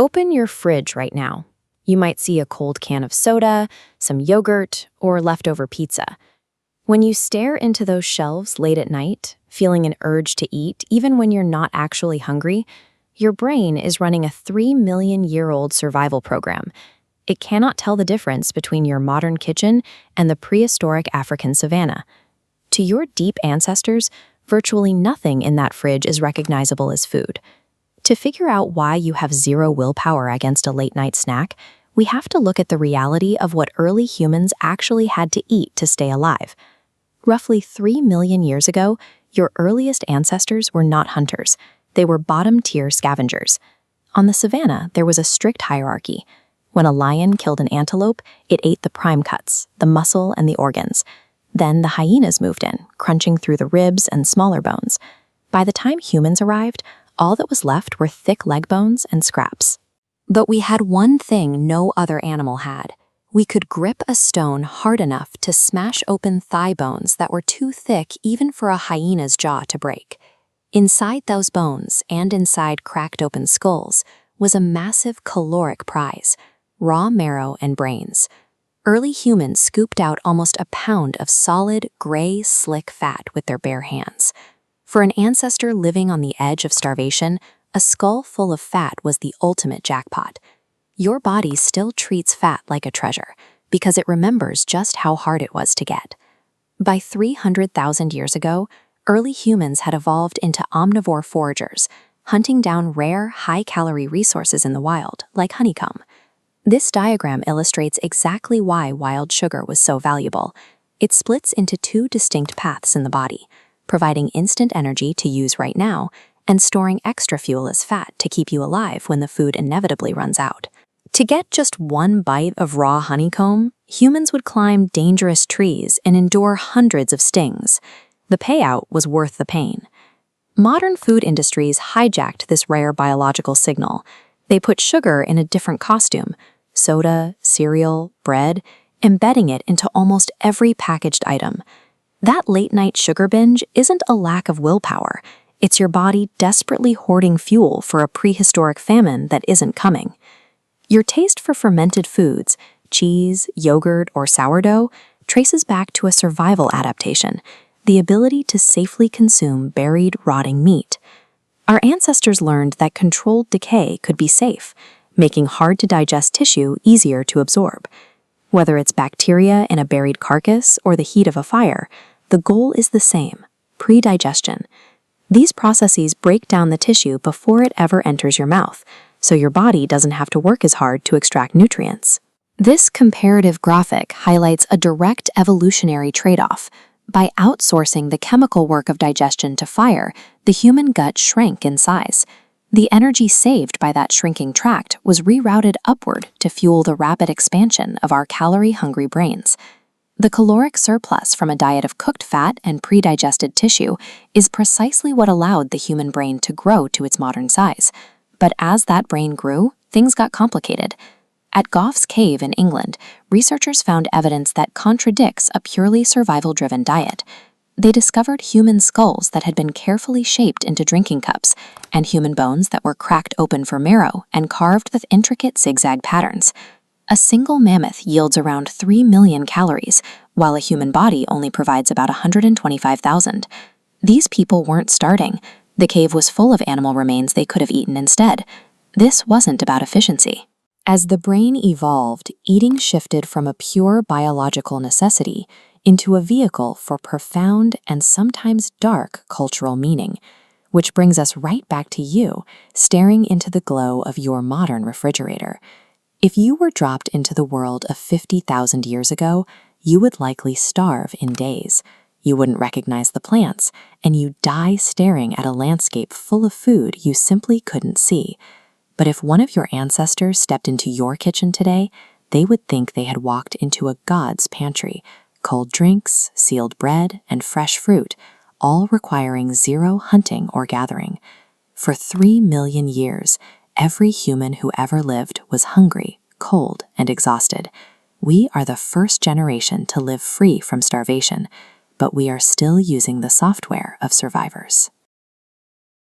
Open your fridge right now. You might see a cold can of soda, some yogurt, or leftover pizza. When you stare into those shelves late at night, feeling an urge to eat even when you're not actually hungry, your brain is running a 3 million-year-old survival program. It cannot tell the difference between your modern kitchen and the prehistoric African savanna. To your deep ancestors, virtually nothing in that fridge is recognizable as food. To figure out why you have zero willpower against a late-night snack, we have to look at the reality of what early humans actually had to eat to stay alive. Roughly 3 million years ago, your earliest ancestors were not hunters. They were bottom-tier scavengers. On the savanna, there was a strict hierarchy. When a lion killed an antelope, it ate the prime cuts, the muscle and the organs. Then the hyenas moved in, crunching through the ribs and smaller bones. By the time humans arrived, all that was left were thick leg bones and scraps. But we had one thing no other animal had. We could grip a stone hard enough to smash open thigh bones that were too thick even for a hyena's jaw to break. Inside those bones, and inside cracked open skulls, was a massive caloric prize: raw marrow and brains. Early humans scooped out almost a pound of solid, gray, slick fat with their bare hands. For an ancestor living on the edge of starvation, a skull full of fat was the ultimate jackpot. Your body still treats fat like a treasure because it remembers just how hard it was to get. By 300,000 years ago, early humans had evolved into omnivore foragers, hunting down rare, high-calorie resources in the wild, like honeycomb. This diagram illustrates exactly why wild sugar was so valuable. It splits into two distinct paths in the body, providing instant energy to use right now and storing extra fuel as fat to keep you alive when the food inevitably runs out. To get just one bite of raw honeycomb, humans would climb dangerous trees and endure hundreds of stings. The payout was worth the pain. Modern food industries hijacked this rare biological signal. They put sugar in a different costume: soda, cereal, bread, embedding it into almost every packaged item. That late-night sugar binge isn't a lack of willpower. It's your body desperately hoarding fuel for a prehistoric famine that isn't coming. Your taste for fermented foods, cheese, yogurt, or sourdough, traces back to a survival adaptation: the ability to safely consume buried, rotting meat. Our ancestors learned that controlled decay could be safe, making hard-to-digest tissue easier to absorb. Whether it's bacteria in a buried carcass or the heat of a fire, the goal is the same: pre-digestion. These processes break down the tissue before it ever enters your mouth, so your body doesn't have to work as hard to extract nutrients. This comparative graphic highlights a direct evolutionary trade-off. By outsourcing the chemical work of digestion to fire, the human gut shrank in size. The energy saved by that shrinking tract was rerouted upward to fuel the rapid expansion of our calorie-hungry brains. The caloric surplus from a diet of cooked fat and pre-digested tissue is precisely what allowed the human brain to grow to its modern size. But as that brain grew, things got complicated. At Gough's Cave in England, researchers found evidence that contradicts a purely survival-driven diet. They discovered human skulls that had been carefully shaped into drinking cups, and human bones that were cracked open for marrow and carved with intricate zigzag patterns. A single mammoth yields around 3 million calories, while a human body only provides about 125,000. These people weren't starving. The cave was full of animal remains they could have eaten instead. This wasn't about efficiency. As the brain evolved, eating shifted from a pure biological necessity into a vehicle for profound and sometimes dark cultural meaning, which brings us right back to you, staring into the glow of your modern refrigerator. If you were dropped into the world of 50,000 years ago, you would likely starve in days. You wouldn't recognize the plants, and you'd die staring at a landscape full of food you simply couldn't see. But if one of your ancestors stepped into your kitchen today, they would think they had walked into a god's pantry: cold drinks, sealed bread, and fresh fruit, all requiring zero hunting or gathering. For 3 million years, every human who ever lived was hungry, cold, and exhausted. We are the first generation to live free from starvation, but we are still using the software of survivors.